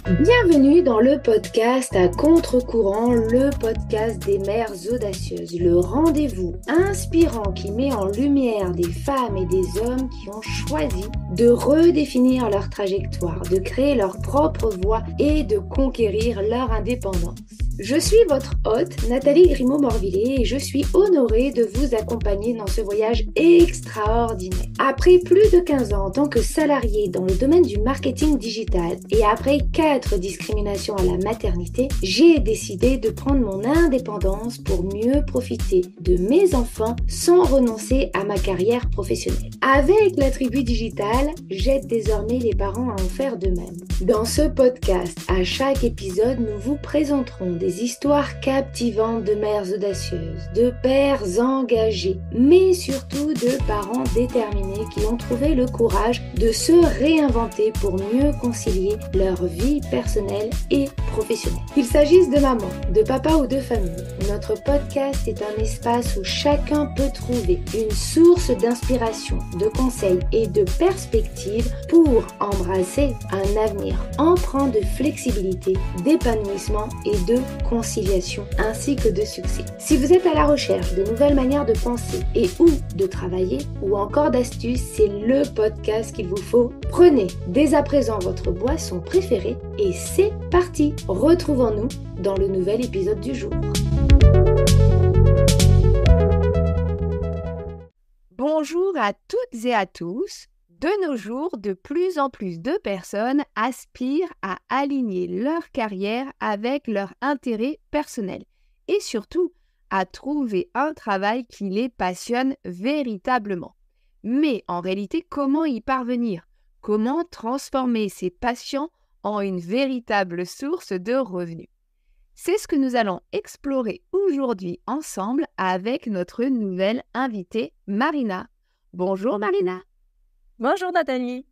Bienvenue dans le podcast à contre-courant, le podcast des mères audacieuses, le rendez-vous inspirant qui met en lumière des femmes et des hommes qui ont choisi de redéfinir leur trajectoire, de créer leur propre voie et de conquérir leur indépendance. Je suis votre hôte, Nathalie Grimaud-Morvillet, et je suis honorée de vous accompagner dans ce voyage extraordinaire. Après plus de 15 ans en tant que salariée dans le domaine du marketing digital et après 4 discriminations à la maternité, j'ai décidé de prendre mon indépendance pour mieux profiter de mes enfants sans renoncer à ma carrière professionnelle. Avec la tribu digitale, j'aide désormais les parents à en faire de même. Dans ce podcast, à chaque épisode, nous vous présenterons des histoires captivantes de mères audacieuses, de pères engagés, mais surtout de parents déterminés qui ont trouvé le courage de se réinventer pour mieux concilier leur vie personnelle et professionnelle. Qu'il s'agisse de maman, de papa ou de famille, notre podcast est un espace où chacun peut trouver une source d'inspiration, de conseils et de perspectives pour embrasser un avenir empreint de flexibilité, d'épanouissement et de conciliation, ainsi que de succès. Si vous êtes à la recherche de nouvelles manières de penser et ou de travailler, ou encore d'astuces, c'est le podcast qu'il vous faut. Prenez dès à présent votre boisson préférée et c'est parti! Retrouvons-nous dans le nouvel épisode du jour. Bonjour à toutes et à tous. De nos jours, de plus en plus de personnes aspirent à aligner leur carrière avec leur intérêt personnel et surtout à trouver un travail qui les passionne véritablement. Mais en réalité, comment y parvenir? Comment transformer ces passions en une véritable source de revenus? C'est ce que nous allons explorer aujourd'hui ensemble avec notre nouvelle invitée, Marina. Bonjour Marina. Bonjour Nathalie.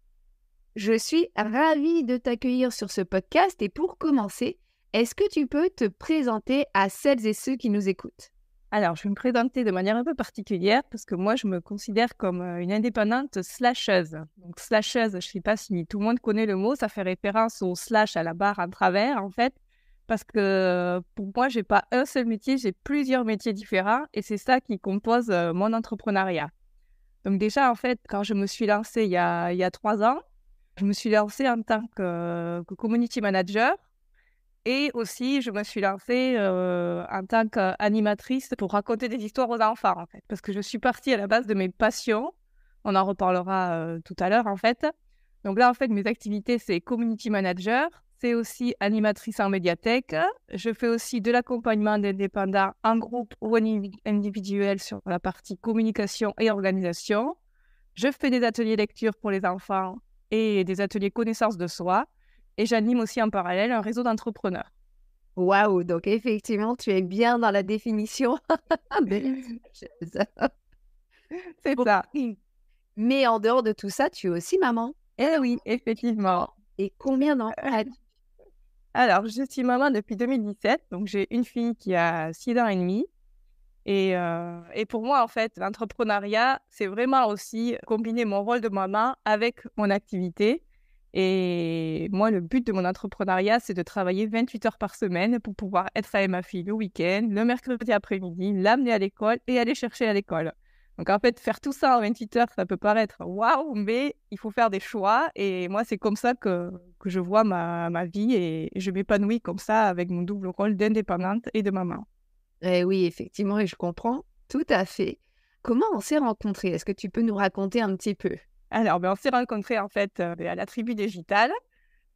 Je suis ravie de t'accueillir sur ce podcast et pour commencer, est-ce que tu peux te présenter à celles et ceux qui nous écoutent? Alors, je vais me présenter de manière un peu particulière parce que moi, je me considère comme une indépendante slasheuse. Donc, slasheuse, je ne sais pas si tout le monde connaît le mot, ça fait référence au slash à la barre en travers, en fait, parce que pour moi, je n'ai pas un seul métier, j'ai plusieurs métiers différents et c'est ça qui compose mon entrepreneuriat. Donc déjà, en fait, quand je me suis lancée il y a 3 ans, je me suis lancée en tant que community manager et aussi je me suis lancée en tant qu'animatrice pour raconter des histoires aux enfants, en fait. Parce que je suis partie à la base de mes passions, on en reparlera tout à l'heure, en fait. Donc là, en fait, mes activités, c'est community manager, c'est aussi animatrice en médiathèque. Je fais aussi de l'accompagnement d'indépendants en groupe ou en individuel sur la partie communication et organisation. Je fais des ateliers lecture pour les enfants et des ateliers connaissance de soi. Et j'anime aussi en parallèle un réseau d'entrepreneurs. Waouh, donc effectivement, tu es bien dans la définition. C'est ça. Mais en dehors de tout ça, tu es aussi maman. Eh oui, effectivement. Et combien d'enfants as-tu? Alors, je suis maman depuis 2017, donc j'ai une fille qui a 6 ans et demi. Et pour moi, en fait, l'entrepreneuriat, c'est vraiment aussi combiner mon rôle de maman avec mon activité. Et moi, le but de mon entrepreneuriat, c'est de travailler 28 heures par semaine pour pouvoir être avec ma fille le week-end, le mercredi après-midi, l'amener à l'école et aller chercher à l'école. Donc, en fait, faire tout ça en 28 heures, ça peut paraître waouh, mais il faut faire des choix. Et moi, c'est comme ça que je vois ma vie et je m'épanouis comme ça avec mon double rôle d'indépendante et de maman. Eh oui, effectivement, et je comprends tout à fait. Comment on s'est rencontrés? Est-ce que tu peux nous raconter un petit peu? Alors, on s'est rencontrés en fait à la tribu digitale,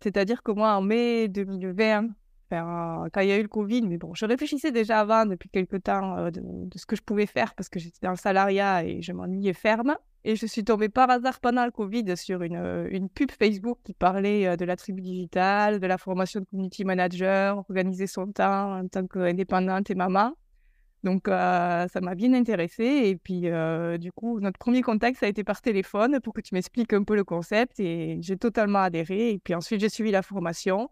c'est-à-dire que moi en mai 2020, quand il y a eu le Covid, mais bon, je réfléchissais déjà avant depuis quelques temps de ce que je pouvais faire parce que j'étais dans le salariat et je m'ennuyais ferme. Et je suis tombée par hasard pendant le Covid sur une pub Facebook qui parlait de la tribu digitale, de la formation de community manager, organiser son temps en tant qu'indépendante et maman. Donc, ça m'a bien intéressée. Et puis, du coup, notre premier contact, ça a été par téléphone pour que tu m'expliques un peu le concept. Et j'ai totalement adhéré. Et puis ensuite, j'ai suivi la formation.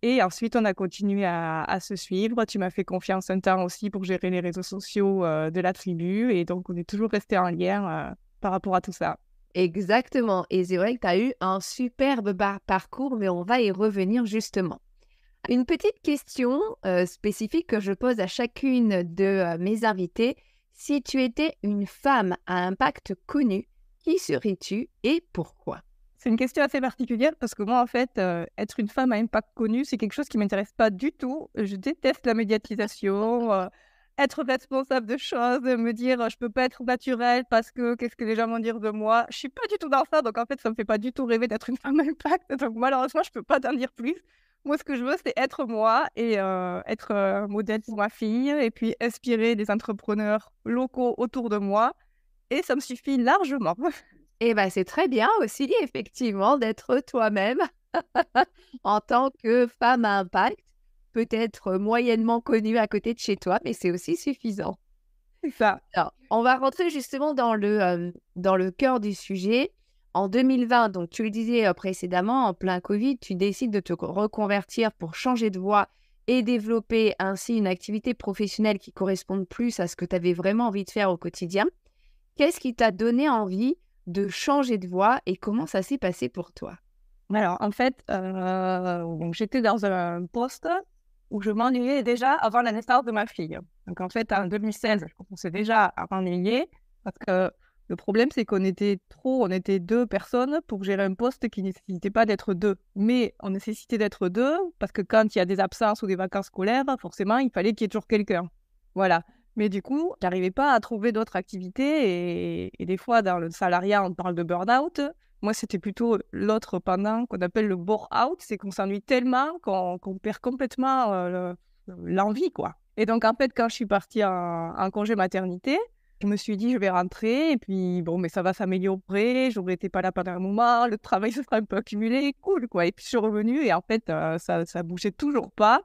Et ensuite, on a continué à se suivre. Tu m'as fait confiance un temps aussi pour gérer les réseaux sociaux de la tribu. Et donc, on est toujours resté en lien par rapport à tout ça. Exactement. Et c'est vrai que tu as eu un superbe parcours, mais on va y revenir justement. Une petite question spécifique que je pose à chacune de mes invitées. Si tu étais une femme à impact connu, qui serais-tu et pourquoi? C'est une question assez particulière parce que moi, en fait, être une femme à impact connu, c'est quelque chose qui ne m'intéresse pas du tout. Je déteste la médiatisation, être responsable de choses, me dire je ne peux pas être naturelle parce que qu'est-ce que les gens vont dire de moi. Je ne suis pas du tout dans ça, donc en fait, ça ne me fait pas du tout rêver d'être une femme à impact. Donc malheureusement, je ne peux pas t'en dire plus. Moi, ce que je veux, c'est être moi et être un modèle pour ma fille et puis inspirer des entrepreneurs locaux autour de moi. Et ça me suffit largement. Eh bien, c'est très bien aussi, effectivement, d'être toi-même en tant que femme à impact, peut-être moyennement connue à côté de chez toi, mais c'est aussi suffisant. C'est ça. Alors, on va rentrer justement dans le cœur du sujet. En 2020, donc tu le disais précédemment, en plein Covid, tu décides de te reconvertir pour changer de voie et développer ainsi une activité professionnelle qui corresponde plus à ce que tu avais vraiment envie de faire au quotidien. Qu'est-ce qui t'a donné envie de changer de voie et comment ça s'est passé pour toi? Alors, en fait, donc j'étais dans un poste où je m'ennuyais déjà avant la naissance de ma fille. Donc, en fait, en 2016, je commençais déjà à m'ennuyer parce que le problème, c'est qu'on était on était 2 personnes pour gérer un poste qui ne nécessitait pas d'être 2. Mais on nécessitait d'être 2 parce que quand il y a des absences ou des vacances scolaires, forcément, il fallait qu'il y ait toujours quelqu'un. Voilà. Mais du coup, je n'arrivais pas à trouver d'autres activités et des fois, dans le salariat, on parle de burn-out. Moi, c'était plutôt l'autre pendant qu'on appelle le bore-out, c'est qu'on s'ennuie tellement qu'on perd complètement l'envie, quoi. Et donc, en fait, quand je suis partie en congé maternité, je me suis dit, je vais rentrer et puis, bon, mais ça va s'améliorer, j'aurais été pas là pendant un moment, le travail se sera un peu accumulé, cool, quoi. Et puis, je suis revenue et en fait, ça bougeait toujours pas.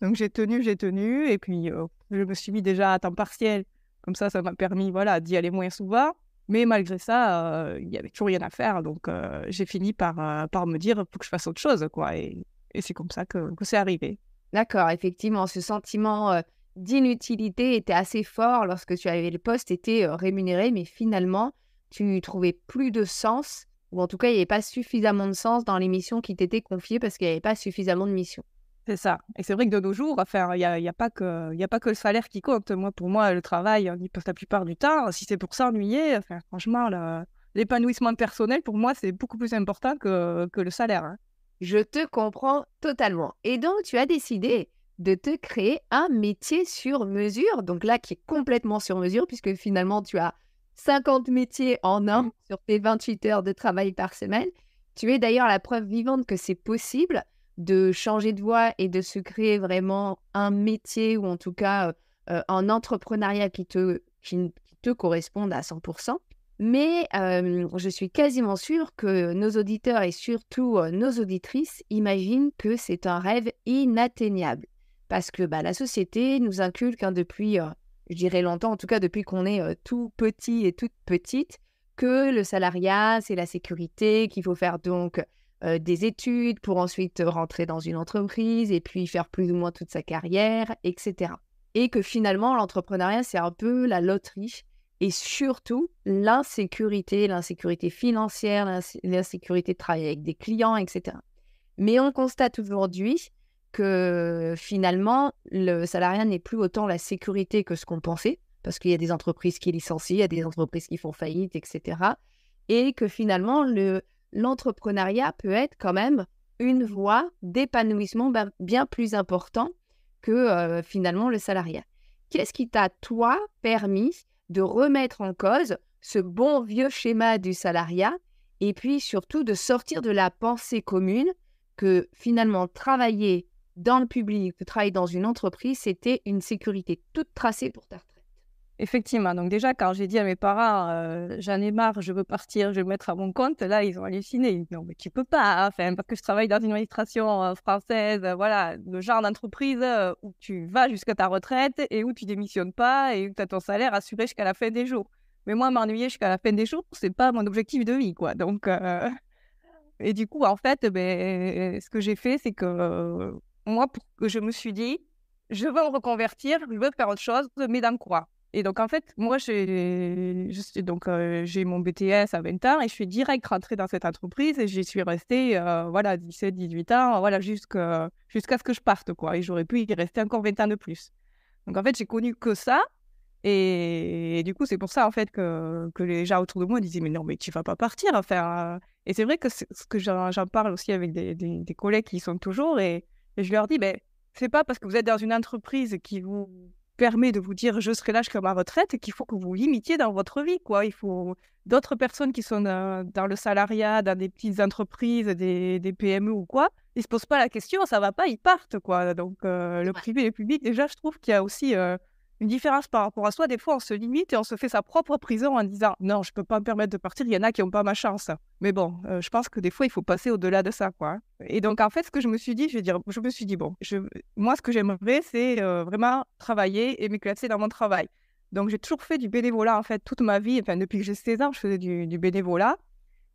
Donc, j'ai tenu et puis, je me suis mis déjà à temps partiel. Comme ça m'a permis, voilà, d'y aller moins souvent. Mais malgré ça, il y avait toujours rien à faire. Donc, j'ai fini par me dire, il faut que je fasse autre chose, quoi. Et c'est comme ça que c'est arrivé. D'accord, effectivement, ce sentiment d'inutilité était assez fort lorsque tu avais le poste était rémunéré, mais finalement, tu trouvais plus de sens, ou en tout cas, il n'y avait pas suffisamment de sens dans les missions qui t'étaient confiées parce qu'il n'y avait pas suffisamment de missions. C'est ça. Et c'est vrai que de nos jours, enfin, il y a pas que le salaire qui compte. Pour moi, le travail, on y passe la plupart du temps. Si c'est pour s'ennuyer, enfin, franchement, l'épanouissement personnel, pour moi, c'est beaucoup plus important que le salaire, hein. Je te comprends totalement. Et donc, tu as décidé de te créer un métier sur mesure, donc là, qui est complètement sur mesure, puisque finalement, tu as 50 métiers en un sur tes 28 heures de travail par semaine. Tu es d'ailleurs la preuve vivante que c'est possible de changer de voie et de se créer vraiment un métier ou en tout cas un entrepreneuriat qui te corresponde à 100%. Mais je suis quasiment sûre que nos auditeurs et surtout nos auditrices imaginent que c'est un rêve inatteignable. Parce que la société nous inculque depuis, je dirais longtemps, en tout cas depuis qu'on est tout petit et toute petite, que le salariat, c'est la sécurité, qu'il faut faire donc des études pour ensuite rentrer dans une entreprise et puis faire plus ou moins toute sa carrière, etc. Et que finalement, l'entrepreneuriat, c'est un peu la loterie et surtout l'insécurité financière, l'insécurité de travailler avec des clients, etc. Mais on constate aujourd'hui que finalement, le salariat n'est plus autant la sécurité que ce qu'on pensait, parce qu'il y a des entreprises qui licencient, il y a des entreprises qui font faillite, etc. Et que finalement, l'entrepreneuriat peut être quand même une voie d'épanouissement bien plus important que finalement le salariat. Qu'est-ce qui t'a, toi, permis de remettre en cause ce bon vieux schéma du salariat et puis surtout de sortir de la pensée commune que finalement travailler dans le public, travailler dans une entreprise, c'était une sécurité toute tracée pour ta retraite? Effectivement. Donc déjà, quand j'ai dit à mes parents, j'en ai marre, je veux partir, je vais me mettre à mon compte, là, ils ont halluciné. Ils disent, non, mais tu peux pas, hein. Enfin, parce que je travaille dans une administration française, voilà, le genre d'entreprise où tu vas jusqu'à ta retraite et où tu démissionnes pas et où tu as ton salaire assuré jusqu'à la fin des jours. Mais moi, m'ennuyer jusqu'à la fin des jours, c'est pas mon objectif de vie, quoi. Donc, et du coup, en fait, ce que j'ai fait, c'est que moi, je me suis dit, je veux me reconvertir, je veux faire autre chose, mais dans quoi? Et donc, en fait, moi, j'ai mon BTS à 20 ans et je suis direct rentrée dans cette entreprise et j'y suis restée, 17, 18 ans, voilà, jusqu'à ce que je parte, quoi. Et j'aurais pu y rester encore 20 ans de plus. Donc, en fait, j'ai connu que ça. Et du coup, c'est pour ça, en fait, que les gens autour de moi disaient, mais non, mais tu vas pas partir. Enfin, et c'est vrai que c'est ce que j'en parle aussi avec des collègues qui y sont toujours. Et je leur dis, ben, c'est pas parce que vous êtes dans une entreprise qui vous permet de vous dire, je serai là jusqu'à ma retraite, qu'il faut que vous limitiez dans votre vie, quoi. Il faut d'autres personnes qui sont dans le salariat, dans des petites entreprises, des PME ou quoi, ils se posent pas la question, ça va pas, ils partent, quoi. Donc, le privé et le public, déjà, je trouve qu'il y a aussi une différence par rapport à soi. Des fois, on se limite et on se fait sa propre prison en disant non, je peux pas me permettre de partir. Il y en a qui n'ont pas ma chance. Mais bon, je pense que des fois, il faut passer au-delà de ça, quoi. Et donc, en fait, ce que je me suis dit, je me suis dit bon, moi, ce que j'aimerais, c'est vraiment travailler et m'éclater dans mon travail. Donc, j'ai toujours fait du bénévolat, en fait, toute ma vie. Enfin, depuis que j'ai 16 ans, je faisais du bénévolat.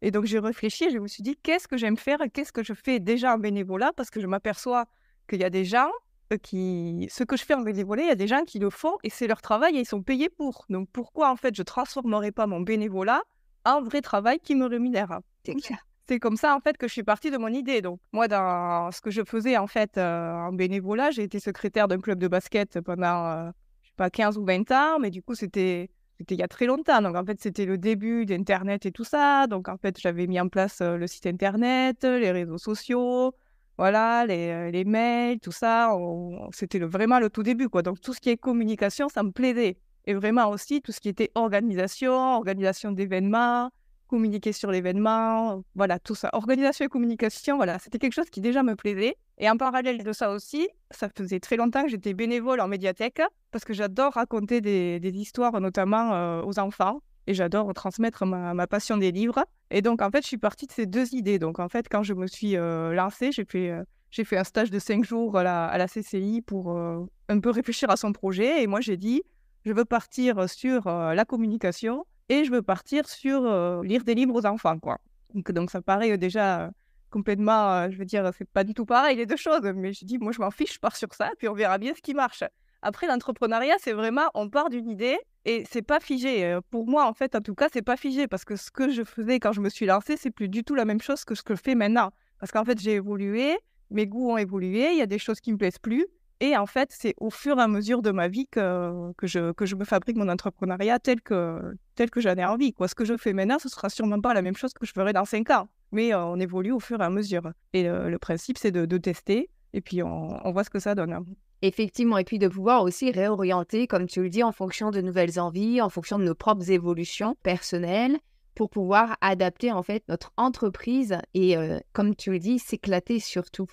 Et donc, j'ai réfléchi, je me suis dit, qu'est-ce que j'aime faire? Qu'est-ce que je fais déjà en bénévolat? Parce que je m'aperçois qu'il y a des gens ce que je fais en bénévolat, il y a des gens qui le font et c'est leur travail et ils sont payés pour. Donc, pourquoi, en fait, je ne transformerais pas mon bénévolat en vrai travail qui me rémunère? C'est clair. C'est comme ça, en fait, que je suis partie de mon idée. Donc, moi, dans ce que je faisais, en fait, en bénévolat, j'ai été secrétaire d'un club de basket pendant, je sais pas, 15 ou 20 ans. Mais du coup, c'était il y a très longtemps. Donc, en fait, c'était le début d'Internet et tout ça. Donc, en fait, j'avais mis en place le site Internet, les réseaux sociaux, voilà, les mails, tout ça. C'était vraiment le tout début, quoi. Donc, tout ce qui est communication, ça me plaisait. Et vraiment aussi, tout ce qui était organisation d'événements, communiquer sur l'événement, voilà, tout ça. Organisation et communication, voilà, c'était quelque chose qui déjà me plaisait. Et en parallèle de ça aussi, ça faisait très longtemps que j'étais bénévole en médiathèque parce que j'adore raconter des histoires, notamment aux enfants. Et j'adore transmettre ma passion des livres. Et donc, en fait, je suis partie de ces deux idées. Donc, en fait, quand je me suis lancée, j'ai fait un stage de 5 jours à la CCI pour un peu réfléchir à son projet. Et moi, j'ai dit, je veux partir sur la communication et je veux partir sur lire des livres aux enfants, quoi. Donc ça paraît déjà complètement, je veux dire, c'est pas du tout pareil les deux choses, mais je dis, moi je m'en fiche, je pars sur ça, puis on verra bien ce qui marche. Après, l'entrepreneuriat, c'est vraiment, on part d'une idée et c'est pas figé. Pour moi, en fait, en tout cas, c'est pas figé parce que ce que je faisais quand je me suis lancée, c'est plus du tout la même chose que ce que je fais maintenant. Parce qu'en fait, j'ai évolué, mes goûts ont évolué, il y a des choses qui me plaisent plus. Et en fait, c'est au fur et à mesure de ma vie que je me fabrique mon entrepreneuriat tel que j'en ai envie, quoi. Ce que je fais maintenant, ce sera sûrement pas la même chose que je ferai dans 5 ans. Mais on évolue au fur et à mesure. Et le principe, c'est de tester et puis on voit ce que ça donne. Effectivement, et puis de pouvoir aussi réorienter, comme tu le dis, en fonction de nouvelles envies, en fonction de nos propres évolutions personnelles, pour pouvoir adapter en fait notre entreprise et, comme tu le dis, s'éclater surtout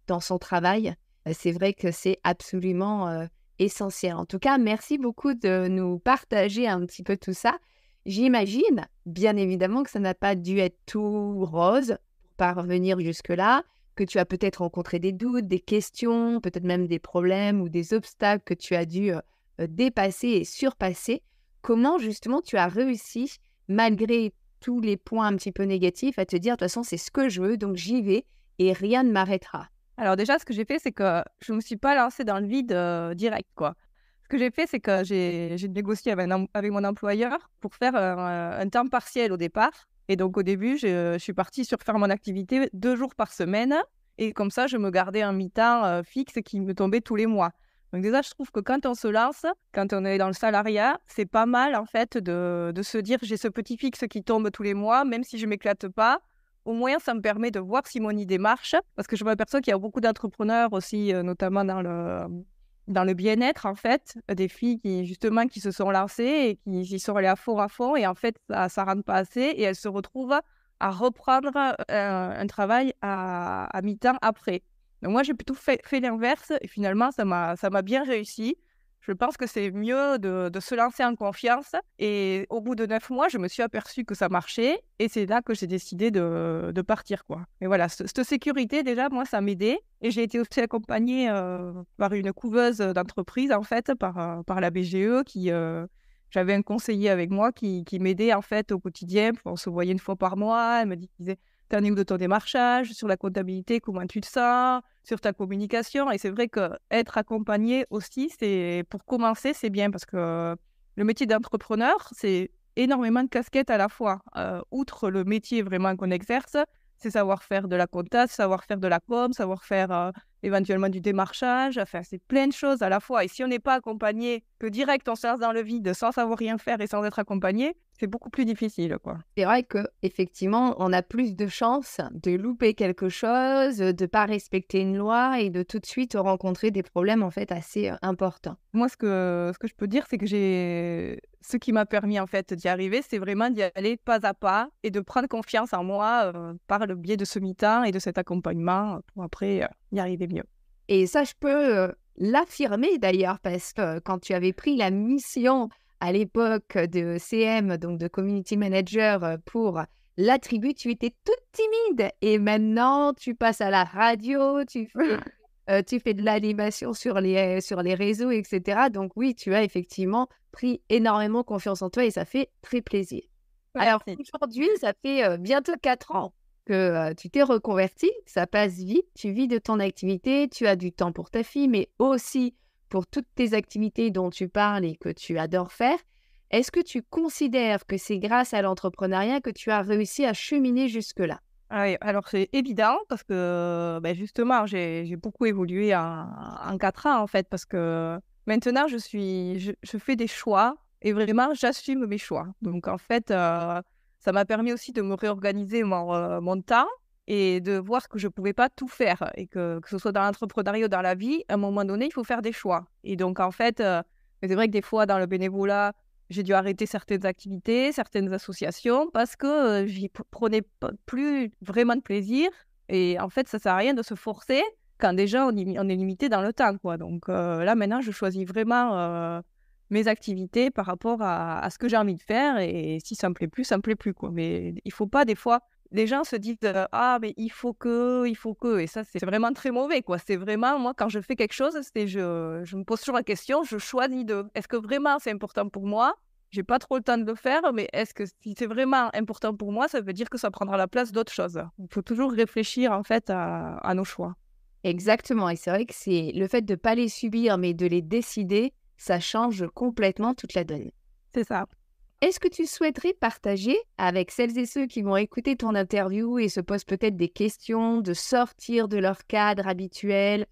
dans son travail. C'est vrai que c'est absolument essentiel. En tout cas, merci beaucoup de nous partager un petit peu tout ça. J'imagine, bien évidemment, que ça n'a pas dû être tout rose pour parvenir jusque-là, que tu as peut-être rencontré des doutes, des questions, peut-être même des problèmes ou des obstacles que tu as dû dépasser et surpasser. Comment justement tu as réussi, malgré tous les points un petit peu négatifs, à te dire, de toute façon, c'est ce que je veux, donc j'y vais et rien ne m'arrêtera? Alors déjà, ce que j'ai fait, c'est que je ne me suis pas lancée dans le vide direct, quoi. Ce que j'ai fait, c'est que j'ai négocié avec mon employeur pour faire un temps partiel au départ. Et donc, au début, je suis partie sur faire mon activité 2 jours par semaine. Et comme ça, je me gardais un mi-temps fixe qui me tombait tous les mois. Donc déjà, je trouve que quand on se lance, quand on est dans le salariat, c'est pas mal, en fait, de se dire, j'ai ce petit fixe qui tombe tous les mois, même si je ne m'éclate pas. Au moins, ça me permet de voir si mon idée marche, parce que je m'aperçois qu'il y a beaucoup d'entrepreneurs aussi, notamment dans le bien-être, en fait, des filles justement, qui se sont lancées et qui y sont allées à fond, et en fait, ça ne rentre pas assez, et elles se retrouvent à reprendre un travail à mi-temps après. Donc moi, j'ai plutôt fait l'inverse, et finalement, ça m'a bien réussi. Je pense que c'est mieux de se lancer en confiance. Et au bout de 9 mois, je me suis aperçue que ça marchait. Et c'est là que j'ai décidé de partir, quoi. Et voilà, cette sécurité, déjà, moi, ça m'aidait. Et j'ai été aussi accompagnée par une couveuse d'entreprise, en fait, par la BGE, j'avais un conseiller avec moi qui m'aidait, en fait, au quotidien. On se voyait 1 fois par mois. Elle me disait, t'en es où de ton démarchage, sur la comptabilité, comment tu te sens, sur ta communication. Et c'est vrai qu'être accompagné aussi, pour commencer, c'est bien parce que le métier d'entrepreneur, c'est énormément de casquettes à la fois. Outre le métier vraiment qu'on exerce, c'est savoir faire de la compta, savoir faire de la com, savoir faire éventuellement du démarchage. Enfin, c'est plein de choses à la fois. Et si on n'est pas accompagné, que direct on se lance dans le vide sans savoir rien faire et sans être accompagné, c'est beaucoup plus difficile, quoi. C'est vrai qu'effectivement, on a plus de chances de louper quelque chose, de ne pas respecter une loi et de tout de suite rencontrer des problèmes en fait assez importants. Moi, ce que je peux dire, c'est que ce qui m'a permis en fait d'y arriver, c'est vraiment d'y aller pas à pas et de prendre confiance en moi par le biais de ce mi-temps et de cet accompagnement pour après y arriver mieux. Et ça, je peux l'affirmer d'ailleurs, parce que quand tu avais pris la mission à l'époque de CM, donc de Community Manager pour la tribu, tu étais toute timide. Et maintenant, tu passes à la radio, tu fais de l'animation sur les réseaux, etc. Donc oui, tu as effectivement pris énormément confiance en toi et ça fait très plaisir. Alors aujourd'hui, ça fait bientôt 4 ans que tu t'es reconverti, ça passe vite, tu vis de ton activité, tu as du temps pour ta fille, mais aussi pour toutes tes activités dont tu parles et que tu adores faire. Est-ce que tu considères que c'est grâce à l'entrepreneuriat que tu as réussi à cheminer jusque-là? Oui, alors c'est évident parce que justement, j'ai beaucoup évolué en 4 ans en fait, parce que maintenant, je fais des choix et vraiment, j'assume mes choix. Donc en fait, ça m'a permis aussi de me réorganiser mon temps et de voir que je ne pouvais pas tout faire et que ce soit dans l'entrepreneuriat ou dans la vie, à un moment donné, il faut faire des choix. Et donc en fait, c'est vrai que des fois, dans le bénévolat, j'ai dû arrêter certaines activités, certaines associations parce que j'y prenais plus vraiment de plaisir. Et en fait, ça ne sert à rien de se forcer quand déjà on est limité dans le temps, quoi. Donc là, maintenant, je choisis vraiment mes activités par rapport à ce que j'ai envie de faire. Et si ça me plaît plus, ça me plaît plus, quoi. Mais il ne faut pas, des fois, les gens se disent ah, mais il faut que. Et ça, c'est vraiment très mauvais, quoi. C'est vraiment, moi, quand je fais quelque chose, je me pose toujours la question, je choisis est-ce que vraiment c'est important pour moi? J'ai pas trop le temps de le faire, mais est-ce que si c'est vraiment important pour moi, ça veut dire que ça prendra la place d'autres choses? Il faut toujours réfléchir, en fait, à nos choix. Exactement. Et c'est vrai que c'est le fait de ne pas les subir, mais de les décider, ça change complètement toute la donne. C'est ça. Est-ce que tu souhaiterais partager avec celles et ceux qui vont écouter ton interview et se posent peut-être des questions de sortir de leur cadre habituel,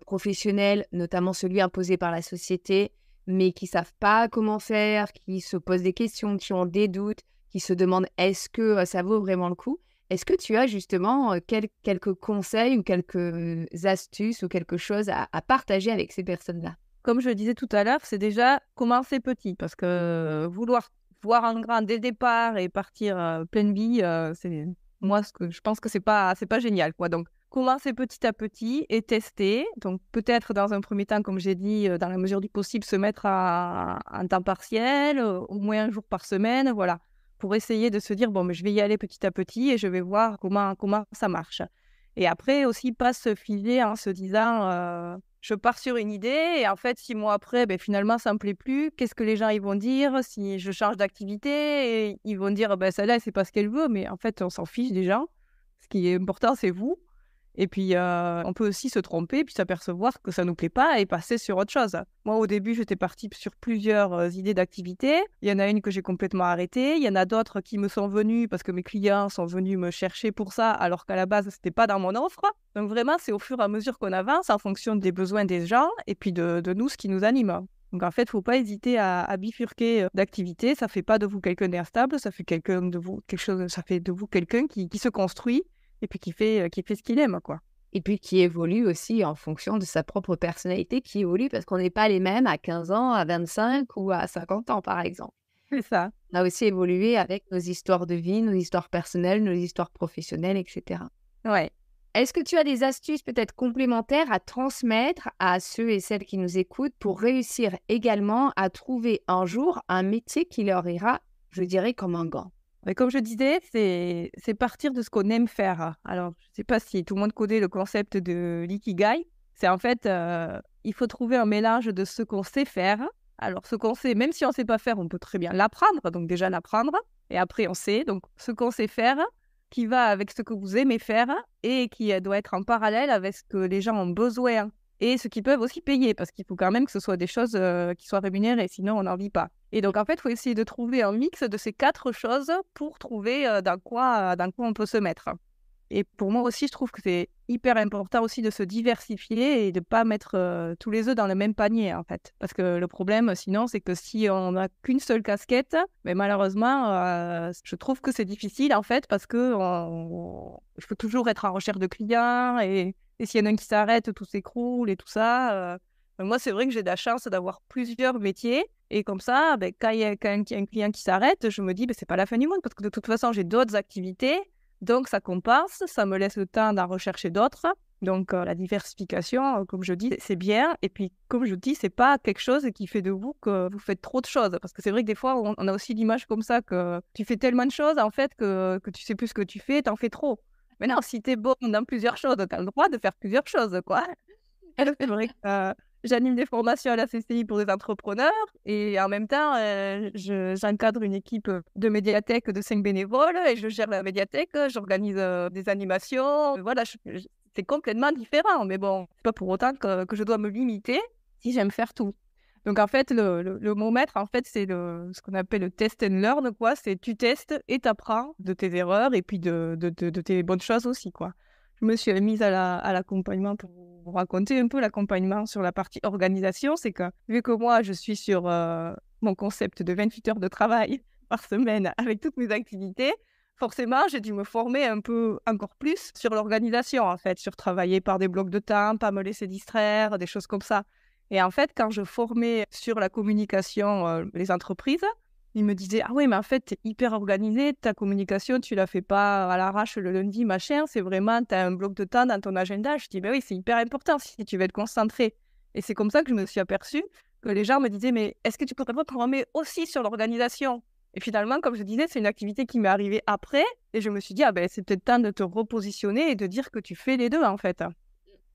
professionnel, notamment celui imposé par la société, mais qui ne savent pas comment faire, qui se posent des questions, qui ont des doutes, qui se demandent est-ce que ça vaut vraiment le coup? Est-ce que tu as justement quelques conseils ou quelques astuces ou quelque chose à partager avec ces personnes-là? Comme je le disais tout à l'heure, c'est déjà commencer petit, parce que vouloir voir en grand dès le départ et partir pleine vie, c'est moi ce que je pense que c'est pas génial, quoi. Donc commencer petit à petit et tester. Donc peut-être dans un premier temps, comme j'ai dit, dans la mesure du possible, se mettre en temps partiel, au moins un jour par semaine, voilà, pour essayer de se dire bon, mais je vais y aller petit à petit et je vais voir comment ça marche. Et après aussi pas se figer en se disant je pars sur une idée et en fait 6 mois après, finalement ça me plaît plus. Qu'est-ce que les gens ils vont dire si je change d'activité? Et ils vont dire celle-là c'est pas ce qu'elle veut, mais en fait on s'en fiche des gens. Ce qui est important c'est vous. Et puis on peut aussi se tromper puis s'apercevoir que ça nous plaît pas et passer sur autre chose. Moi au début j'étais partie sur plusieurs idées d'activités. Il y en a une que j'ai complètement arrêtée. Il y en a d'autres qui me sont venues parce que mes clients sont venus me chercher pour ça alors qu'à la base c'était pas dans mon offre. Donc vraiment c'est au fur et à mesure qu'on avance en fonction des besoins des gens et puis de nous ce qui nous anime. Donc en fait, il ne faut pas hésiter à bifurquer d'activité. Ça ne fait pas de vous quelqu'un d'instable, ça fait ça fait de vous quelqu'un qui se construit et puis qui fait ce qu'il aime, quoi. Et puis qui évolue aussi en fonction de sa propre personnalité, qui évolue parce qu'on n'est pas les mêmes à 15 ans, à 25 ou à 50 ans, par exemple. C'est ça. On a aussi évolué avec nos histoires de vie, nos histoires personnelles, nos histoires professionnelles, etc. Ouais. Est-ce que tu as des astuces peut-être complémentaires à transmettre à ceux et celles qui nous écoutent pour réussir également à trouver un jour un métier qui leur ira, je dirais, comme un gant? Mais comme je disais, c'est partir de ce qu'on aime faire. Alors, je ne sais pas si tout le monde connaît le concept de l'ikigai. C'est en fait, il faut trouver un mélange de ce qu'on sait faire. Alors, ce qu'on sait, même si on ne sait pas faire, on peut très bien l'apprendre. Donc déjà l'apprendre. Et après, on sait. Donc, ce qu'on sait faire, qui va avec ce que vous aimez faire et qui doit être en parallèle avec ce que les gens ont besoin et ceux qui peuvent aussi payer, parce qu'il faut quand même que ce soit des choses qui soient rémunérées, sinon on n'en vit pas. Et donc en fait, il faut essayer de trouver un mix de ces 4 choses pour trouver dans quoi on peut se mettre. Et pour moi aussi, je trouve que c'est hyper important aussi de se diversifier et de ne pas mettre tous les œufs dans le même panier, en fait. Parce que le problème, sinon, c'est que si on n'a qu'une seule casquette, mais malheureusement, je trouve que c'est difficile, en fait, parce que il faut toujours être en recherche de clients et s'il y en a un qui s'arrête, tout s'écroule et tout ça. Moi, c'est vrai que j'ai de la chance d'avoir plusieurs métiers. Et comme ça, quand il y a un client qui s'arrête, je me dis, c'est pas la fin du monde, parce que de toute façon, j'ai d'autres activités. Donc, ça compense, ça me laisse le temps d'en rechercher d'autres. Donc, la diversification, comme je dis, c'est bien. Et puis, comme je dis, c'est pas quelque chose qui fait de vous que vous faites trop de choses. Parce que c'est vrai que des fois, on a aussi l'image comme ça que tu fais tellement de choses, en fait, que tu sais plus ce que tu fais, t'en fais trop. Mais non, si t'es bon dans plusieurs choses, t'as le droit de faire plusieurs choses, quoi. C'est vrai que j'anime des formations à la CCI pour des entrepreneurs et en même temps, j'encadre une équipe de médiathèque de 5 bénévoles et je gère la médiathèque, j'organise des animations. Voilà, c'est complètement différent. Mais bon, c'est pas pour autant que je dois me limiter si j'aime faire tout. Donc en fait, le mot maître, en fait, c'est ce qu'on appelle le test and learn, quoi. C'est tu testes et t'apprends de tes erreurs et puis de tes bonnes choses aussi, quoi. Je me suis mise à l'accompagnement pour vous raconter un peu l'accompagnement sur la partie organisation. C'est que vu que moi, je suis sur mon concept de 28 heures de travail par semaine avec toutes mes activités, forcément, j'ai dû me former un peu encore plus sur l'organisation, en fait, sur travailler par des blocs de temps, pas me laisser distraire, des choses comme ça. Et en fait, quand je formais sur la communication les entreprises, ils me disaient « Ah oui, mais en fait, tu es hyper organisé, ta communication, tu la fais pas à l'arrache le lundi, machin, c'est vraiment, tu as un bloc de temps dans ton agenda. » Je dis « Ben oui, c'est hyper important si tu veux être concentré. » Et c'est comme ça que je me suis aperçue que les gens me disaient « Mais est-ce que tu pourrais pas te former aussi sur l'organisation ?» Et finalement, comme je disais, c'est une activité qui m'est arrivée après. Et je me suis dit « Ah ben, c'est peut-être temps de te repositionner et de dire que tu fais les deux, en fait. »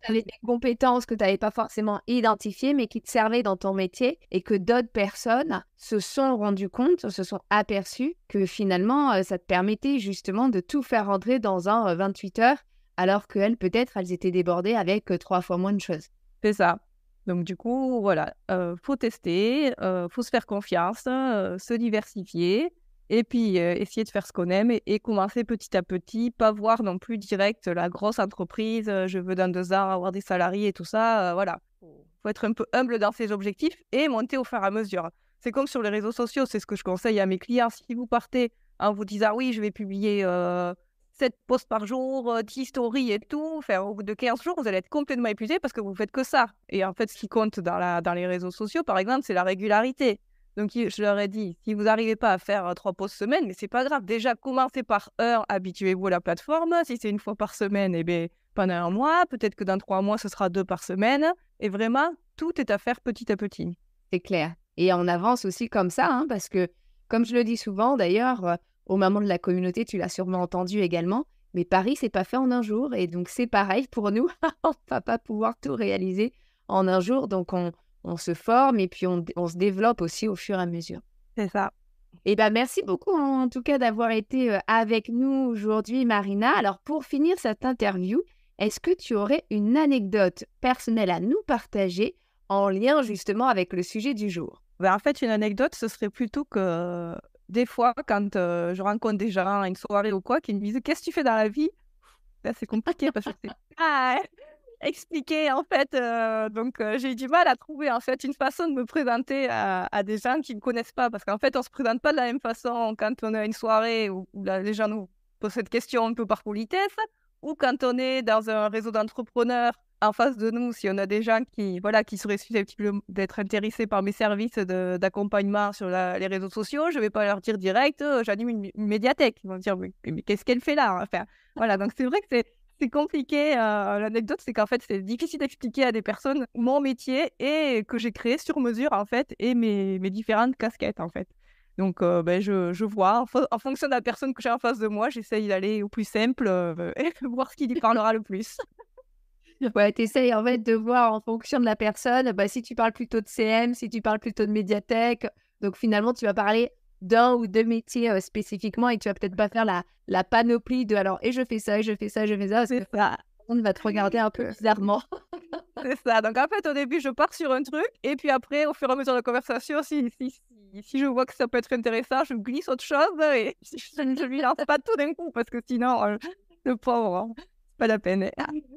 Tu avais des compétences que tu n'avais pas forcément identifiées, mais qui te servaient dans ton métier et que d'autres personnes se sont rendues compte, se sont aperçues que finalement, ça te permettait justement de tout faire rentrer dans un 28 heures, alors qu'elles, peut-être, elles étaient débordées avec 3 fois moins de choses. C'est ça. Donc du coup, voilà, faut tester, faut se faire confiance, se diversifier. Et puis, essayer de faire ce qu'on aime et commencer petit à petit, pas voir non plus direct la grosse entreprise, je veux dans 2 ans avoir des salariés et tout ça, voilà. Faut être un peu humble dans ses objectifs et monter au fur et à mesure. C'est comme sur les réseaux sociaux, c'est ce que je conseille à mes clients. Si vous partez en vous disant « Ah oui, je vais publier 7 posts par jour, 10 stories et tout », enfin, au bout de 15 jours, vous allez être complètement épuisé parce que vous faites que ça. Et en fait, ce qui compte dans les réseaux sociaux, par exemple, c'est la régularité. Donc, je leur ai dit, si vous n'arrivez pas à faire 3 posts semaine, mais c'est pas grave. Déjà, commencez par 1, habituez-vous à la plateforme. Si c'est 1 fois par semaine, eh bien, pendant 1 mois. Peut-être que dans 3 mois, ce sera 2 par semaine. Et vraiment, tout est à faire petit à petit. C'est clair. Et on avance aussi comme ça, hein, parce que, comme je le dis souvent, d'ailleurs, au moment de la communauté, tu l'as sûrement entendu également, mais Paris, c'est pas fait en un jour. Et donc, c'est pareil pour nous. On ne va pas pouvoir tout réaliser en un jour. Donc, on se forme et puis on se développe aussi au fur et à mesure. C'est ça. Et ben merci beaucoup en tout cas d'avoir été avec nous aujourd'hui, Marina. Alors pour finir cette interview, est-ce que tu aurais une anecdote personnelle à nous partager en lien justement avec le sujet du jour? En fait, une anecdote, ce serait plutôt que des fois, quand je rencontre des gens à une soirée ou quoi, qui me disent « Qu'est-ce que tu fais dans la vie ?» Là, c'est compliqué parce que c'est expliquer en fait. Donc, j'ai eu du mal à trouver en fait une façon de me présenter à des gens qui ne me connaissent pas. Parce qu'en fait, on ne se présente pas de la même façon quand on est à une soirée où les gens nous posent cette question un peu par politesse, ou quand on est dans un réseau d'entrepreneurs en face de nous, si on a des gens qui seraient susceptibles d'être intéressés par mes services d'accompagnement sur les réseaux sociaux, je ne vais pas leur dire direct, j'anime une médiathèque. Ils vont me dire, mais qu'est-ce qu'elle fait là? Enfin, voilà, donc c'est vrai que c'est compliqué. L'anecdote, c'est qu'en fait, c'est difficile d'expliquer à des personnes mon métier et que j'ai créé sur mesure, en fait, et mes différentes casquettes, en fait. Donc, je vois, en fonction de la personne que j'ai en face de moi, j'essaye d'aller au plus simple et voir ce qui lui parlera le plus. Ouais, tu essayes en fait de voir en fonction de la personne, si tu parles plutôt de CM, si tu parles plutôt de médiathèque. Donc finalement, tu vas parler d'un ou 2 métiers spécifiquement et tu vas peut-être pas faire la panoplie de alors et je fais ça, et je fais ça, je fais ça. Parce que on va te regarder un peu bizarrement. C'est ça. Donc, en fait, au début, je pars sur un truc. Et puis après, au fur et à mesure de la conversation, si je vois que ça peut être intéressant, je glisse autre chose. Et je ne lui lance pas tout d'un coup parce que sinon, le pauvre, hein, c'est pas la peine.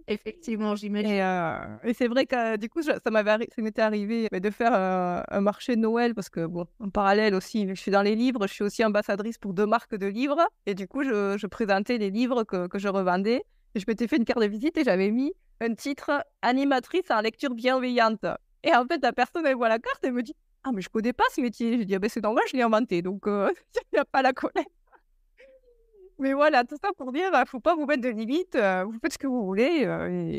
Effectivement, j'imagine. Et c'est vrai que du coup, ça m'était arrivé de faire un marché de Noël parce que, bon, en parallèle aussi, je suis dans les livres, je suis aussi ambassadrice pour 2 marques de livres. Et du coup, je présentais les livres que je revendais. Et je m'étais fait une carte de visite et j'avais mis un titre « Animatrice en lecture bienveillante ». Et en fait, la personne, elle voit la carte et me dit « Ah, mais je connais pas ce métier ». Je dis « Ah ben c'est normal, je l'ai inventé, donc il n'y a pas la connaître ». Mais voilà, tout ça pour dire, faut pas vous mettre de limites, vous faites ce que vous voulez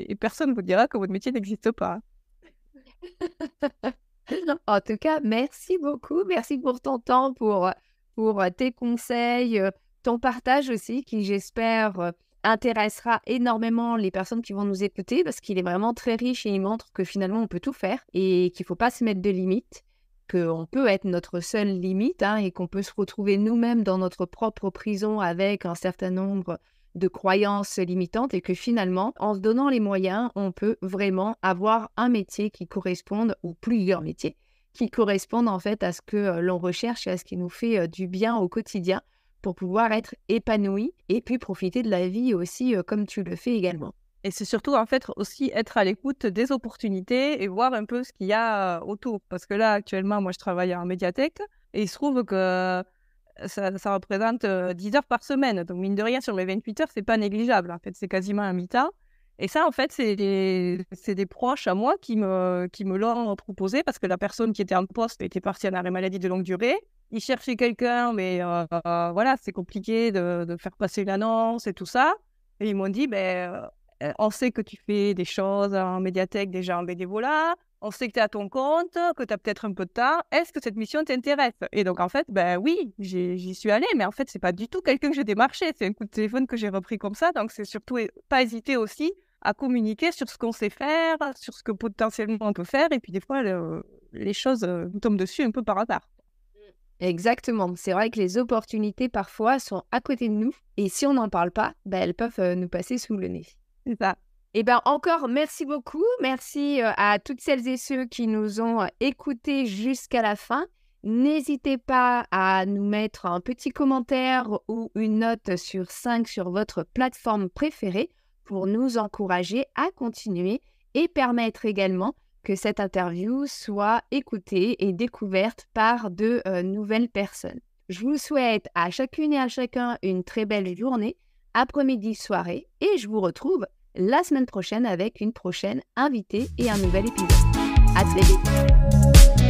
et personne ne vous dira que votre métier n'existe pas. En tout cas, merci beaucoup. Merci pour ton temps, pour tes conseils, ton partage aussi, qui j'espère intéressera énormément les personnes qui vont nous écouter parce qu'il est vraiment très riche et il montre que finalement on peut tout faire et qu'il ne faut pas se mettre de limites, qu'on peut être notre seule limite et qu'on peut se retrouver nous-mêmes dans notre propre prison avec un certain nombre de croyances limitantes et que finalement, en se donnant les moyens, on peut vraiment avoir un métier qui corresponde, ou plusieurs métiers, qui correspondent en fait à ce que l'on recherche et à ce qui nous fait du bien au quotidien pour pouvoir être épanoui et puis profiter de la vie aussi comme tu le fais également. Et c'est surtout, en fait, aussi être à l'écoute des opportunités et voir un peu ce qu'il y a autour. Parce que là, actuellement, moi, je travaille en médiathèque et il se trouve que ça représente 10 heures par semaine. Donc, mine de rien, sur mes 28 heures, c'est pas négligeable. En fait, c'est quasiment un mi-temps. Et ça, en fait, c'est des proches à moi qui me l'ont proposé parce que la personne qui était en poste était partie en arrêt maladie de longue durée. Ils cherchaient quelqu'un, mais voilà, c'est compliqué de faire passer une annonce et tout ça. Et ils m'ont dit, on sait que tu fais des choses en médiathèque déjà en bénévolat, on sait que tu es à ton compte, que tu as peut-être un peu de temps. Est-ce que cette mission t'intéresse? Et donc, en fait, oui, j'y suis allée, mais en fait, c'est pas du tout quelqu'un que j'ai démarché. C'est un coup de téléphone que j'ai repris comme ça. Donc, c'est surtout pas hésiter aussi à communiquer sur ce qu'on sait faire, sur ce que potentiellement on peut faire. Et puis, des fois, les choses nous tombent dessus un peu par hasard. Exactement. C'est vrai que les opportunités, parfois, sont à côté de nous. Et si on n'en parle pas, elles peuvent nous passer sous le nez. C'est ça. Et encore, merci beaucoup. Merci à toutes celles et ceux qui nous ont écoutés jusqu'à la fin. N'hésitez pas à nous mettre un petit commentaire ou une note sur 5 sur votre plateforme préférée pour nous encourager à continuer et permettre également que cette interview soit écoutée et découverte par de nouvelles personnes. Je vous souhaite à chacune et à chacun une très belle journée, après-midi, soirée, et je vous retrouve la semaine prochaine avec une prochaine invitée et un nouvel épisode. À très vite.